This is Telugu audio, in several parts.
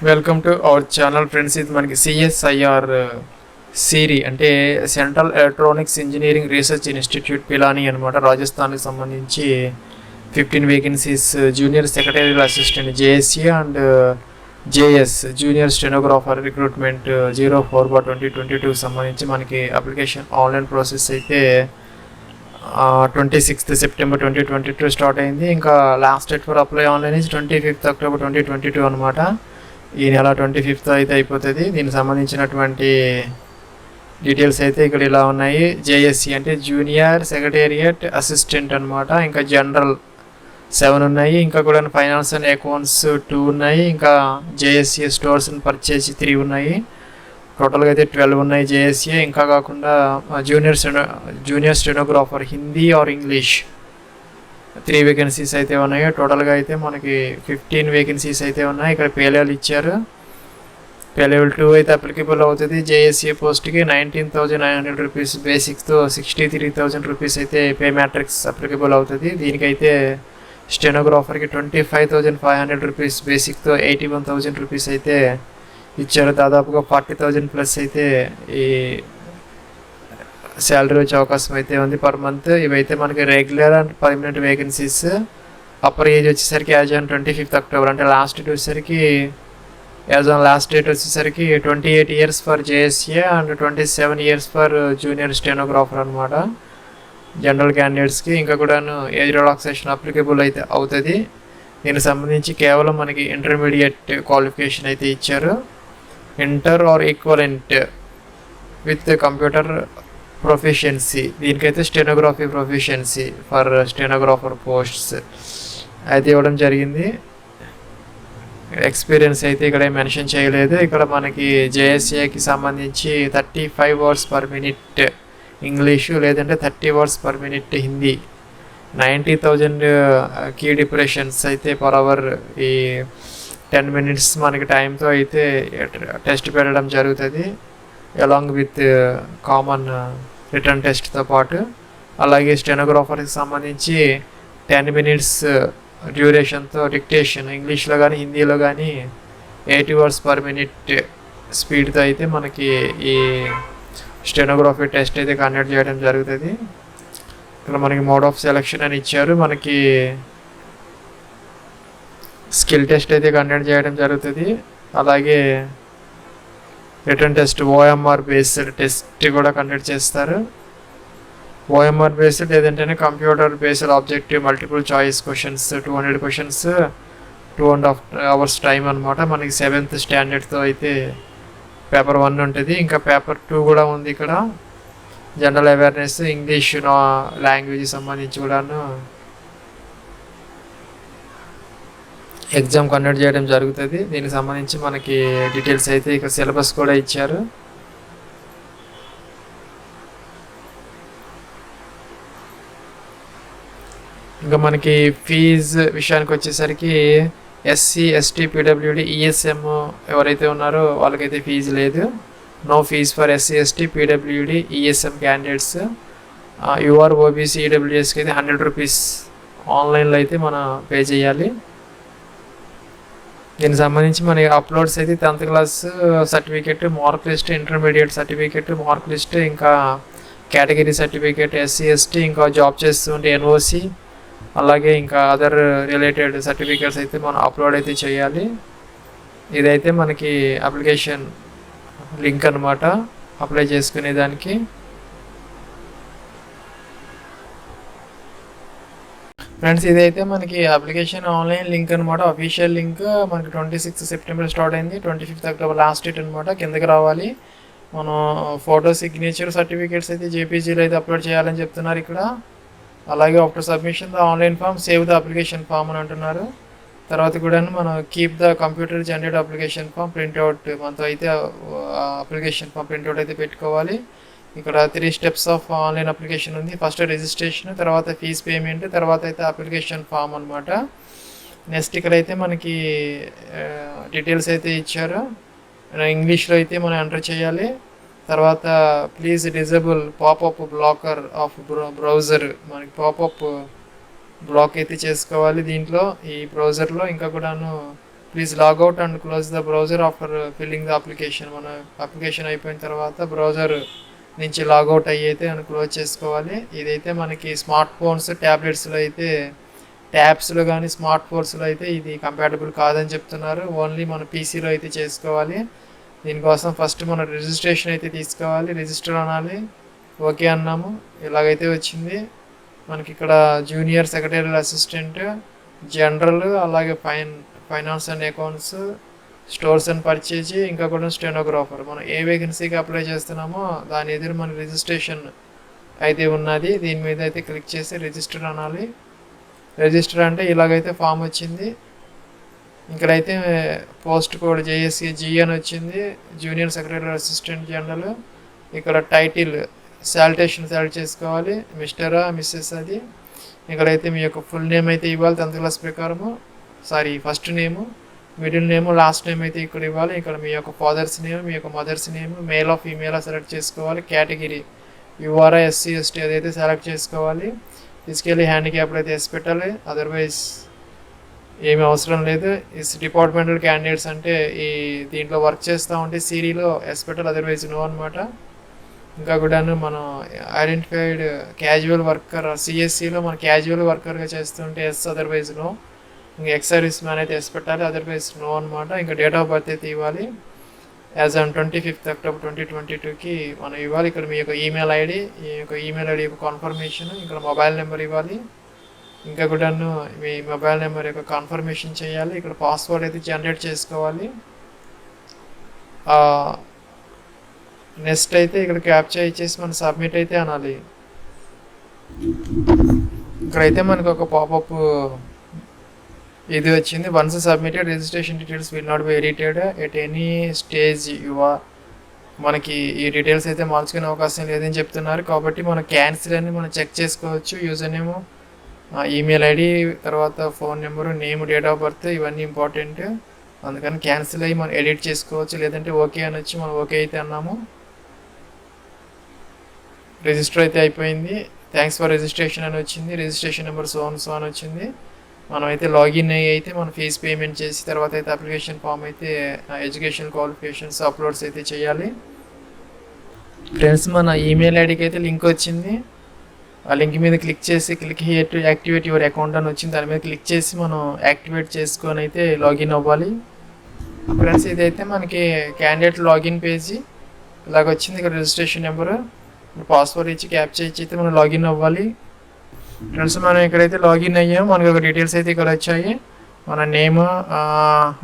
Welcome to our channel friends. ఇది మనకి CSIR CEERI అంటే central electronics engineering research institute Pilani అనమాట. రాజస్థాన్కి సంబంధించి 15 vacancies junior secretarial assistant JSA and JS junior stenographer recruitment 04/2022 సంబంధించి మనకి అప్లికేషన్ ఆన్లైన్ ప్రాసెస్ అయితే 26th సెప్టెంబర్ 2022 స్టార్ట్ అయింది. ఇంకా last date for apply online is 25th October 2022 అనమాట. ఈ నెల 25th అయితే అయిపోతుంది. దీనికి సంబంధించినటువంటి డీటెయిల్స్ అయితే ఇక్కడ ఇలా ఉన్నాయి. JSC అంటే జూనియర్ సెక్రటేరియట్ అసిస్టెంట్ అనమాట. ఇంకా జనరల్ 7 ఉన్నాయి. ఇంకా కూడా ఫైనాన్స్ అండ్ అకౌంట్స్ 2 ఉన్నాయి. ఇంకా JSA స్టోర్స్ అండ్ పర్చేజ్ 3 ఉన్నాయి. టోటల్గా అయితే 12 ఉన్నాయి JSA. ఇంకా కాకుండా junior stenographer Hindi or English 3 vacancies అయితే ఉన్నాయి. టోటల్గా అయితే మనకి 15 వేకెన్సీస్ అయితే ఉన్నాయి. ఇక్కడ పే లెవెల్ ఇచ్చారు. పే లెవెల్ 2 అయితే అప్లికబుల్ అవుతుంది. JSA పోస్ట్కి 19,900 రూపీస్ బేసిక్స్తో 63,000 రూపీస్ అయితే పే మ్యాట్రిక్స్ అప్లికబుల్ అవుతుంది. దీనికైతే స్టెనోగ్రాఫర్కి 25,500 రూపీస్ బేసిక్తో 81,000 రూపీస్ అయితే ఇచ్చారు. దాదాపుగా 40,000 ప్లస్ అయితే ఈ శాలరీ వచ్చే అవకాశం అయితే ఉంది పర్ మంత్. ఇవైతే మనకి regular and permanent vacancies. Upper age వచ్చేసరికి యాజ్ ఆన్ 25th అక్టోబర్ అంటే లాస్ట్ డేట్ వచ్చేసరికి లాస్ట్ డేట్ వచ్చేసరికి 28 years for JSA and 27 years for junior stenographer అనమాట జనరల్ క్యాండిడేట్స్కి. ఇంకా కూడాను ఏజ్ రిలాక్సేషన్ అప్లికబుల్ అయితే అవుతుంది. దీనికి సంబంధించి కేవలం మనకి ఇంటర్మీడియట్ క్వాలిఫికేషన్ అయితే ఇచ్చారు. Inter or equivalent with computer proficiency. దీనికైతే stenography proficiency for stenographer posts అయితే ఇవ్వడం జరిగింది. ఎక్స్పీరియన్స్ అయితే ఇక్కడ మెన్షన్ చేయలేదు. ఇక్కడ మనకి JSAకి సంబంధించి 35 words per minute ఇంగ్లీషు, లేదంటే 30 words per minute Hindi, 90,000 key depressions అయితే పర్ అవర్. ఈ 10 minutes మనకి టైంతో అయితే టెస్ట్ పెట్టడం జరుగుతుంది అలాంగ్ విత్ కామన్ రిటర్న్ టెస్ట్తో పాటు. అలాగే స్టెనోగ్రాఫర్కి సంబంధించి 10 minutes డ్యూరేషన్తో డిక్టేషన్ ఇంగ్లీష్లో కానీ హిందీలో కానీ 80 words per minute స్పీడ్తో అయితే మనకి ఈ స్టెనోగ్రఫీ టెస్ట్ అయితే కండక్ట్ చేయడం జరుగుతుంది. ఇక్కడ మనకి మోడ్ ఆఫ్ సెలెక్షన్ అని ఇచ్చారు. మనకి స్కిల్ టెస్ట్ అయితే కండక్ట్ చేయడం జరుగుతుంది. అలాగే written test OMR based test కూడా కండక్ట్ చేస్తారు. OMR బేస్డ్ లేదంటేనే computer based objective multiple choice questions 200 questions 2.5 hours time అనమాట. మనకి 7th స్టాండర్డ్తో అయితే పేపర్ 1 ఉంటుంది. ఇంకా పేపర్ 2 కూడా ఉంది. ఇక్కడ జనరల్ అవేర్నెస్ ఇంగ్లీష్ లాంగ్వేజ్ సంబంధించి కూడాను ఎగ్జామ్ కండక్ట్ చేయడం జరుగుతుంది. దీనికి సంబంధించి మనకి డీటెయిల్స్ అయితే ఇక సిలబస్ కూడా ఇచ్చారు. ఇంకా మనకి ఫీజు విషయానికి వచ్చేసరికి SC ST PWD ESM ఎవరైతే ఉన్నారో వాళ్ళకైతే ఫీజు లేదు. No fees for SC ST PWD ESM candidates. UR OBC EWSకి అయితే 100 రూపీస్ ఆన్లైన్లో అయితే మనం పే చేయాలి. దీనికి సంబంధించి మన అప్లోడ్స్ అయితే 10th class certificate, mark list, intermediate certificate, mark list, ఇంకా కేటగిరీ సర్టిఫికేట్ SC ST, ఇంకా జాబ్ చేస్తుంటే NOC, అలాగే ఇంకా అదర్ రిలేటెడ్ సర్టిఫికేట్స్ అయితే మనం అప్లోడ్ అయితే చేయాలి. ఇదైతే మనకి అప్లికేషన్ లింక్ అనమాట అప్లై చేసుకునే దానికి. ఫ్రెండ్స్ ఇదైతే మనకి అప్లికేషన్ ఆన్లైన్ లింక్ అనమాట. అఫీషియల్ లింక్ మనకి 26th సెప్టెంబర్ స్టార్ట్ అయింది. 25th అక్టోబర్ లాస్ట్ డేట్ అనమాట. కిందకి రావాలి. మనం ఫోటో సిగ్నేచర్ సర్టిఫికేట్స్ అయితే JPGలో అయితే అప్లోడ్ చేయాలని చెప్తున్నారు ఇక్కడ. అలాగే after submission the online form save the application form అని అంటున్నారు. తర్వాత కూడా మనం keep the computer generate application form printout మనతో అయితే అప్లికేషన్ ఫామ్ ప్రింట్అవుట్ అయితే పెట్టుకోవాలి. ఇక్కడ 3 steps ఆఫ్ ఆన్లైన్ అప్లికేషన్ ఉంది. ఫస్ట్ రిజిస్ట్రేషన్, తర్వాత ఫీజ్ పేమెంట్, తర్వాత అయితే అప్లికేషన్ ఫామ్ అనమాట. నెక్స్ట్ ఇక్కడైతే మనకి డీటెయిల్స్ అయితే ఇచ్చారు. ఇంగ్లీష్లో అయితే మనం ఎంటర్ చేయాలి. తర్వాత please disable popup blocker of browser, మనకి పాపప్ బ్లాక్ అయితే చేసుకోవాలి దీంట్లో ఈ బ్రౌజర్లో. ఇంకా కూడాను please logout and close the browser after filling the application. మన అప్లికేషన్ అయిపోయిన తర్వాత బ్రౌజర్ నుంచి లాగౌట్ అయితే అని క్లోజ్ చేసుకోవాలి. ఇదైతే మనకి స్మార్ట్ ఫోన్స్ ట్యాబ్లెట్స్లో అయితే ట్యాబ్స్లో కానీ స్మార్ట్ ఫోన్స్లో అయితే ఇది కంపాటబుల్ కాదని చెప్తున్నారు. ఓన్లీ మన పీసీలో అయితే చేసుకోవాలి. దీనికోసం ఫస్ట్ మన రిజిస్ట్రేషన్ అయితే తీసుకోవాలి. రిజిస్టర్ అనాలి. ఓకే అన్నాము. ఇలాగైతే వచ్చింది మనకి. ఇక్కడ జూనియర్ సెక్రటరీ అసిస్టెంట్, జనరల్, అలాగే finance and accounts, stores and purchase, ఇంకా కూడా స్టెనోగ్రాఫర్. మనం ఏ వేకెన్సీకి అప్లై చేస్తున్నామో దాని ఎదురు మన రిజిస్ట్రేషన్ అయితే ఉన్నది. దీని మీద అయితే క్లిక్ చేసి రిజిస్టర్ అనాలి. రిజిస్టర్ అంటే ఇలాగైతే ఫామ్ వచ్చింది. ఇక్కడైతే పోస్ట్ కోడ్ JSA G అని వచ్చింది, జూనియర్ సెక్రటరీ అసిస్టెంట్ జనరల్. ఇక్కడ టైటిల్ శాలిటేషన్ సెలెక్ట్ చేసుకోవాలి, మిస్టరా మిస్సెస్ అది. ఇక్కడైతే మీ యొక్క ఫుల్ నేమ్ అయితే ఇవ్వాలి 10th క్లాస్ ప్రకారము, ఫస్ట్ నేము, మిడిల్ నేము, లాస్ట్ నేమ్ అయితే ఇక్కడ ఇవ్వాలి. ఇక్కడ మీ యొక్క ఫాదర్స్ నేమ్, మీ యొక్క mother's name, male of female select చేసుకోవాలి. కేటగిరీ URA SC ST అదైతే సెలెక్ట్ చేసుకోవాలి. ఫిజికల్లీ హ్యాండిక్యాప్డ్ అయితే ఎస్ పెట్టాలి, అదర్వైజ్ ఏమీ అవసరం లేదు. డిపార్ట్మెంటల్ క్యాండిడేట్స్ అంటే దీంట్లో వర్క్ చేస్తూ ఉంటే CEERIలో ఎస్ పెట్టాలి, అదర్వైజ్ నో అనమాట. ఇంకా కూడాను మనం ఐడెంటిఫైడ్ క్యాజువల్ వర్కర్ CSCలో మన క్యాజువల్ వర్కర్గా చేస్తుంటే ఎస్, అదర్వైజ్ నో. ఇంకా ఎక్స్ సర్వీస్ మ్యాన్ అయితే ఎస్ పెట్టాలి, అదర్వైజ్ నో అనమాట. ఇంకా డేట్ ఆఫ్ బర్త్ అయితే ఇవ్వాలి. యాజ్ ఆన్ 25th October 2022కి మనం ఇవ్వాలి. ఇక్కడ మీ యొక్క ఈమెయిల్ ఐడి, ఈ యొక్క ఈమెయిల్ ఐడి యొక్క కన్ఫర్మేషన్, ఇక్కడ మొబైల్ నెంబర్ ఇవ్వాలి. ఇంకా కూడాను మీ మొబైల్ నెంబర్ యొక్క కన్ఫర్మేషన్ చేయాలి. ఇక్కడ పాస్వర్డ్ అయితే జనరేట్ చేసుకోవాలి. నెక్స్ట్ అయితే ఇక్కడ క్యాప్చా ఇచ్చేసి మనం సబ్మిట్ అయితే అనాలి. ఇక్కడైతే మనకు ఒక పాపప్ ఇది వచ్చింది. Once submitted registration details will not be edited at any stage మనకి ఈ డీటెయిల్స్ అయితే మార్చుకునే అవకాశం లేదని చెప్తున్నారు. కాబట్టి మనం క్యాన్సిల్ అని మనం చెక్ చేసుకోవచ్చు. యూజర్ నేమ్, ఈమెయిల్ ఐడి, తర్వాత phone number, name, date of birth ఇవన్నీ ఇంపార్టెంట్. అందుకని క్యాన్సిల్ అయ్యి మనం ఎడిట్ చేసుకోవచ్చు, లేదంటే ఓకే అని వచ్చి మనం ఓకే అయితే అన్నాము. రిజిస్టర్ అయితే అయిపోయింది. థ్యాంక్స్ ఫర్ రిజిస్ట్రేషన్ అని వచ్చింది. రిజిస్ట్రేషన్ నెంబర్ సో అని వచ్చింది. మనం అయితే లాగిన్ అయ్యి అయితే మనం ఫీజ్ పేమెంట్ చేసి తర్వాత అయితే అప్లికేషన్ ఫామ్ అయితే ఎడ్యుకేషన్ క్వాలిఫికేషన్స్ అప్లోడ్స్ అయితే చేయాలి. ఫ్రెండ్స్, మన ఈమెయిల్ ఐడికి అయితే లింక్ వచ్చింది. ఆ లింక్ మీద క్లిక్ చేసి click here to activate your account అని వచ్చింది. దాని మీద క్లిక్ చేసి మనం యాక్టివేట్ చేసుకొని అయితే లాగిన్ అవ్వాలి. ఫ్రెండ్స్, ఇదైతే మనకి క్యాండిడేట్ లాగిన్ పేజీ ఇలాగ వచ్చింది. ఇక్కడ రిజిస్ట్రేషన్ నెంబరు, పాస్వర్డ్ ఇచ్చి క్యాప్చా ఇచ్చి అయితే మనం లాగిన్ అవ్వాలి. ఫ్రెండ్స్, మనం ఇక్కడైతే లాగిన్ అయ్యాము. మనకు ఒక డీటెయిల్స్ అయితే ఇక్కడ వచ్చాయి. మన name,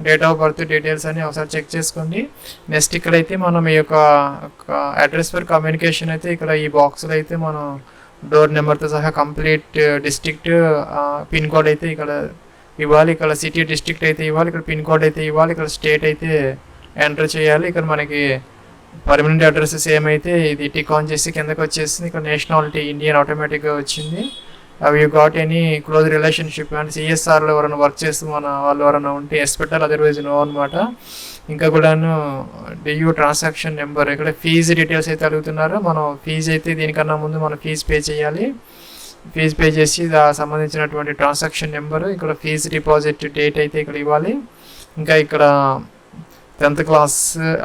date of birth details అని ఒకసారి చెక్ చేసుకోండి. నెక్స్ట్ ఇక్కడైతే మనం ఈ యొక్క అడ్రస్ ఫర్ కమ్యూనికేషన్ అయితే ఇక్కడ ఈ బాక్స్లో అయితే మనం డోర్ నెంబర్తో సహా కంప్లీట్ డిస్ట్రిక్ట్, పిన్ కోడ్ అయితే ఇక్కడ ఇవ్వాలి. ఇక్కడ సిటీ డిస్ట్రిక్ట్ అయితే ఇవ్వాలి. ఇక్కడ పిన్ కోడ్ అయితే ఇవ్వాలి. ఇక్కడ స్టేట్ అయితే ఎంటర్ చేయాలి. ఇక్కడ మనకి పర్మనెంట్ అడ్రస్ సేమ్ అయితే ఇది టిక్ ఆన్ చేసి కిందకి వచ్చేసింది. ఇక్కడ నేషనాలిటీ ఇండియన్ ఆటోమేటిక్గా వచ్చింది. అవి you got any close relationship and CSRలో ఎవరైనా వర్క్ చేస్తూ మన వాళ్ళు ఎవరైనా ఉంటే ఎస్ పెట్టాలి, అదర్వైజ్ నో అనమాట. ఇంకా కూడాను DU ట్రాన్సాక్షన్ నెంబర్, ఇక్కడ ఫీజు డీటెయిల్స్ అయితే అడుగుతున్నారు. మనం ఫీజు అయితే దీనికన్నా ముందు మనం ఫీజు పే చేయాలి. ఫీజు పే చేసి సంబంధించినటువంటి ట్రాన్సాక్షన్ నెంబర్, ఇక్కడ ఫీజు డిపాజిట్ డేట్ అయితే ఇక్కడ ఇవ్వాలి. ఇంకా ఇక్కడ 10th క్లాస్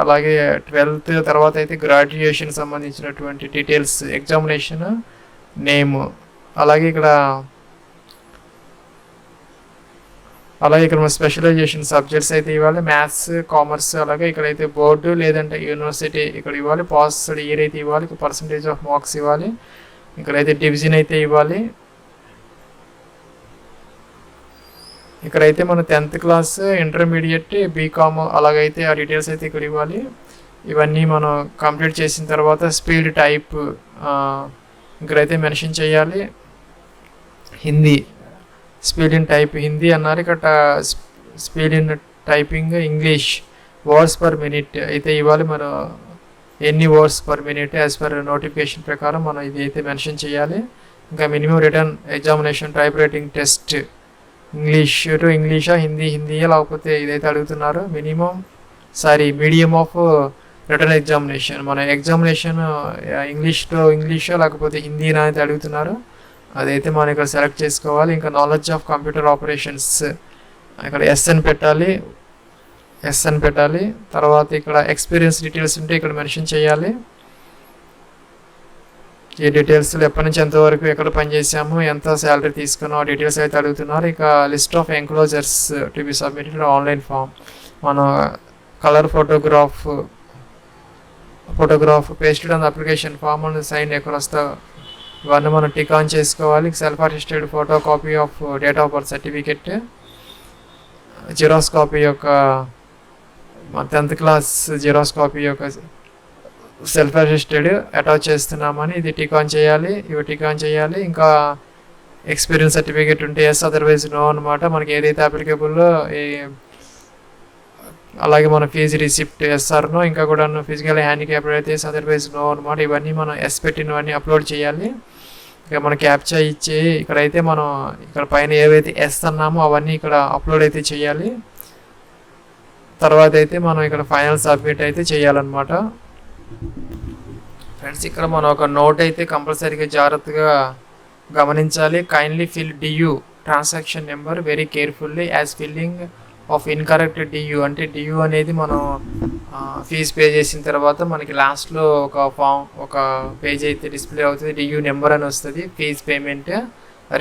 అలాగే 12th తర్వాత అయితే గ్రాడ్యుయేషన్ సంబంధించినటువంటి డీటెయిల్స్, ఎగ్జామినేషన్ నేమ్, అలాగే ఇక్కడ మన స్పెషలైజేషన్ సబ్జెక్ట్స్ అయితే ఇవ్వాలి. మ్యాథ్స్, కామర్స్, అలాగే ఇక్కడైతే బోర్డు లేదంటే యూనివర్సిటీ ఇక్కడ ఇవ్వాలి. పాస్డ్ ఇయర్ అయితే ఇవ్వాలి. పర్సంటేజ్ ఆఫ్ మార్క్స్ ఇవ్వాలి. ఇక్కడైతే డివిజన్ అయితే ఇవ్వాలి. ఇక్కడైతే మన 10th క్లాస్, ఇంటర్మీడియట్, బీకామ్ అలాగైతే ఆ డీటెయిల్స్ అయితే ఇక్కడ ఇవ్వాలి. ఇవన్నీ మనం కంప్లీట్ చేసిన తర్వాత స్పీడ్ టైప్ ఇక్కడైతే మెన్షన్ చేయాలి. Hindi speed in type Hindi అన్నారు. ఇక్కడ speed in typing English words per minute అయితే ఇవ్వాలి. మనం ఎన్ని words per minute as per notification ప్రకారం మనం ఇది అయితే మెన్షన్ చేయాలి. ఇంకా minimum written examination type writing test ఇంగ్లీషా హిందీయా లేకపోతే ఇదైతే అడుగుతున్నారు. మీడియం ఆఫ్ రిటర్న్ ఎగ్జామినేషన్, మన ఎగ్జామినేషన్ ఇంగ్లీషా లేకపోతే హిందీనా అయితే అడుగుతున్నారు. అదైతే మనం ఇక్కడ సెలెక్ట్ చేసుకోవాలి. ఇంకా నాలెడ్జ్ ఆఫ్ కంప్యూటర్ ఆపరేషన్స్ ఇక్కడ ఎస్ అని పెట్టాలి. ఎస్ అని పెట్టాలి. తర్వాత ఇక్కడ ఎక్స్పీరియన్స్ డీటెయిల్స్ ఉంటే ఇక్కడ మెన్షన్ చేయాలి. ఈ డీటెయిల్స్లో ఎప్పటి నుంచి ఎంతవరకు ఎక్కడ పనిచేసాము, ఎంత శాలరీ తీసుకున్నాం డీటెయిల్స్ అయితే అడుగుతున్నారు. ఇక list of enclosures to be submitted online form, మన colour photograph pasted on application form and sign ఎక్కడ వస్తా ఇవన్నీ మనం టిక్ ఆన్ చేసుకోవాలి. Self attested photo copy of date of birth certificate, xerox copy యొక్క 10th క్లాస్ జిరాక్స్ కాపీ యొక్క సెల్ఫ్ అటెస్టెడ్ అటాచ్ చేస్తున్నామని ఇది టిక్ ఆన్ చేయాలి. ఇవి టిక్ ఆన్ చేయాలి. ఇంకా ఎక్స్పీరియన్స్ సర్టిఫికేట్ ఉంటే ఎస్, అదర్వైజ్ నో అనమాట. మనకి ఏదైతే అప్లికేబుల్లో అలాగే మన ఫీజు రిసిప్ట్ ఎస్ఆర్నో, ఇంకా కూడా ఫిజికల్ హ్యాండిక్యాప్డ్ అయితే అదర్వైజ్ నో అనమాట. ఇవన్నీ మనం ఎస్ పెట్టినవన్నీ అప్లోడ్ చేయాలి. ఇక మన క్యాప్చా ఇచ్చి ఇక్కడైతే మనం ఇక్కడ పైన ఏవైతే ఎస్ అన్నామో అవన్నీ ఇక్కడ అప్లోడ్ అయితే చేయాలి. తర్వాత అయితే మనం ఇక్కడ ఫైనల్ సబ్మిట్ అయితే చేయాలన్నమాట. ఫ్రెండ్స్ ఇక్కడ మనం ఒక నోట్ అయితే కంపల్సరీగా జాగ్రత్తగా గమనించాలి. Kindly fill DU transaction number very carefully as filling of incorrect DU. అంటే డియూ అనేది మనం ఫీజు పే చేసిన తర్వాత మనకి లాస్ట్లో ఒక పేజ్ అయితే డిస్ప్లే అవుతుంది. డియూ నెంబర్ అని వస్తుంది. ఫీజు పేమెంట్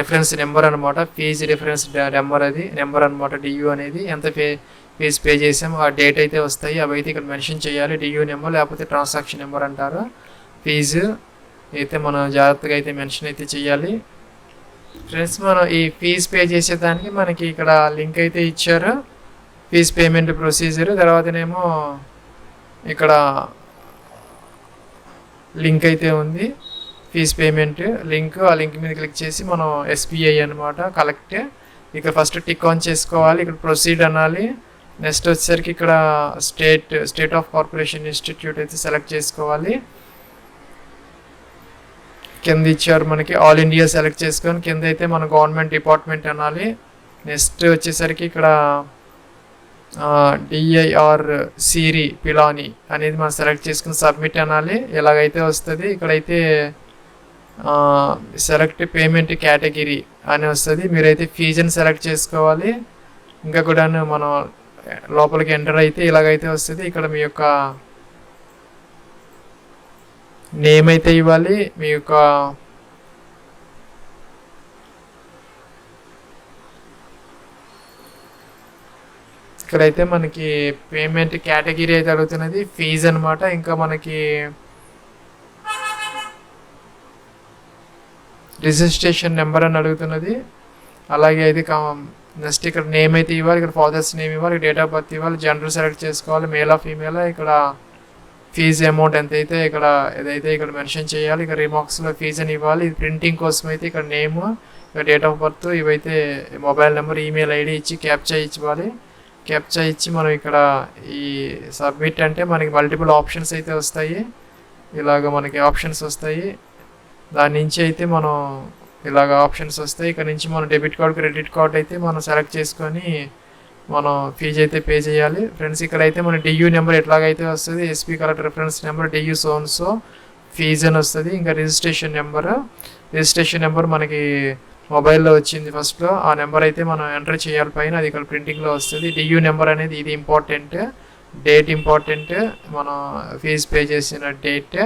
రిఫరెన్స్ నెంబర్ అనమాట. ఫీజు రిఫరెన్స్ నెంబర్ అనమాట. డియూ అనేది ఎంత ఫీజు పే చేసాము ఆ డేట్ అయితే వస్తాయి. అవి అయితే ఇక్కడ మెన్షన్ చేయాలి. డియూ నెంబర్ లేకపోతే ట్రాన్సాక్షన్ నెంబర్ అంటారు. ఫీజు అయితే మనం జాగ్రత్తగా అయితే మెన్షన్ అయితే చేయాలి. ఫ్రెండ్స్ మనం ఈ ఫీజు పే చేసేదానికి మనకి ఇక్కడ లింక్ అయితే ఇచ్చారు. ఫీజు పేమెంట్ ప్రొసీజర్ తర్వాతనేమో ఇక్కడ లింక్ అయితే ఉంది. ఫీజు పేమెంట్ లింక్, ఆ లింక్ మీద క్లిక్ చేసి మనం ఎస్బీఐ అనమాట కలెక్ట్. ఇక్కడ ఫస్ట్ టిక్ ఆన్ చేసుకోవాలి. ఇక్కడ ప్రొసీడ్ అనాలి. నెక్స్ట్ వచ్చేసరికి ఇక్కడ స్టేట్ ఆఫ్ కార్పొరేషన్ ఇన్స్టిట్యూట్ అయితే సెలెక్ట్ చేసుకోవాలి. కింద ఇచ్చారు మనకి ఆల్ ఇండియా సెలెక్ట్ చేసుకొని కింద అయితే మన గవర్నమెంట్ డిపార్ట్మెంట్ అనాలి. నెక్స్ట్ వచ్చేసరికి ఇక్కడ DIR CEERI పిలాని అనేది మనం సెలెక్ట్ చేసుకుని సబ్మిట్ అనాలి. ఇలాగైతే వస్తుంది. ఇక్కడైతే సెలెక్ట్ పేమెంట్ కేటగిరీ అని వస్తుంది. మీరైతే ఫీజుని సెలెక్ట్ చేసుకోవాలి. ఇంకా కూడా మనం లోపలికి ఎంటర్ అయితే ఇలాగైతే వస్తుంది. ఇక్కడ మీ యొక్క నేమ్ అయితే ఇవ్వాలి. మీ యొక్క ఇక్కడైతే మనకి పేమెంట్ కేటగిరీ అయితే అడుగుతున్నది ఫీజు అనమాట. ఇంకా మనకి రిజిస్ట్రేషన్ నెంబర్ అని అడుగుతున్నది. అలాగే అయితే నెక్స్ట్ ఇక్కడ నేమ్ అయితే ఇవ్వాలి. ఇక్కడ ఫాదర్స్ నేమ్ ఇవ్వాలి. డేట్ ఆఫ్ బర్త్ ఇవ్వాలి. జెండర్ సెలెక్ట్ చేసుకోవాలి. Male of female. ఇక్కడ ఫీజు అమౌంట్ ఎంత అయితే ఏదైతే ఇక్కడ మెన్షన్ చేయాలి. ఇక్కడ రిమార్క్స్లో ఫీజు అని ఇవ్వాలి. ఇది ప్రింటింగ్ కోసం అయితే ఇక్కడ నేమ్, ఇక్కడ డేట్ ఆఫ్ బర్త్, ఇవైతే మొబైల్ నెంబర్, ఈమెయిల్ ఐడి ఇచ్చి క్యాప్చా ఇవ్వాలి. క్యాప్చా ఇచ్చి మనం ఇక్కడ ఈ సబ్మిట్ అంటే మనకి మల్టిపుల్ ఆప్షన్స్ అయితే వస్తాయి. ఇలాగ మనకి ఆప్షన్స్ వస్తాయి. దాని నుంచి అయితే మనం ఇలాగ ఆప్షన్స్ వస్తాయి. ఇక్కడ నుంచి మనం డెబిట్ కార్డ్, క్రెడిట్ కార్డ్ అయితే మనం సెలెక్ట్ చేసుకొని మనం ఫీజు అయితే పే చేయాలి. ఫ్రెండ్స్ ఇక్కడైతే మన డియూ నెంబర్ ఎట్లాగైతే వస్తుంది. SP collector reference number Diu సోన్సో fee అని వస్తుంది. ఇంకా రిజిస్ట్రేషన్ నెంబర్ మనకి మొబైల్లో వచ్చింది ఫస్ట్లో. ఆ నెంబర్ అయితే మనం ఎంటర్ చేయాలి పైన. అది ఇక్కడ ప్రింటింగ్లో వస్తుంది. డియూ నెంబర్ అనేది ఇది ఇంపార్టెంట్. Date important. మనం ఫీజు పే చేసిన డేట్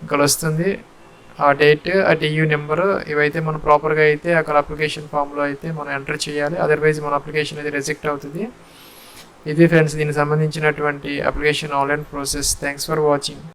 ఇక్కడ వస్తుంది. ఆ డేట్, ఆ డియూ నెంబరు ఇవైతే మనం ప్రాపర్గా అయితే అక్కడ అప్లికేషన్ ఫామ్లో అయితే మనం ఎంటర్ చేయాలి. అదర్వైజ్ మన అప్లికేషన్ అయితే రిజెక్ట్ అవుతుంది. ఇది ఫ్రెండ్స్ దీనికి సంబంధించినటువంటి application online process. Thanks for watching.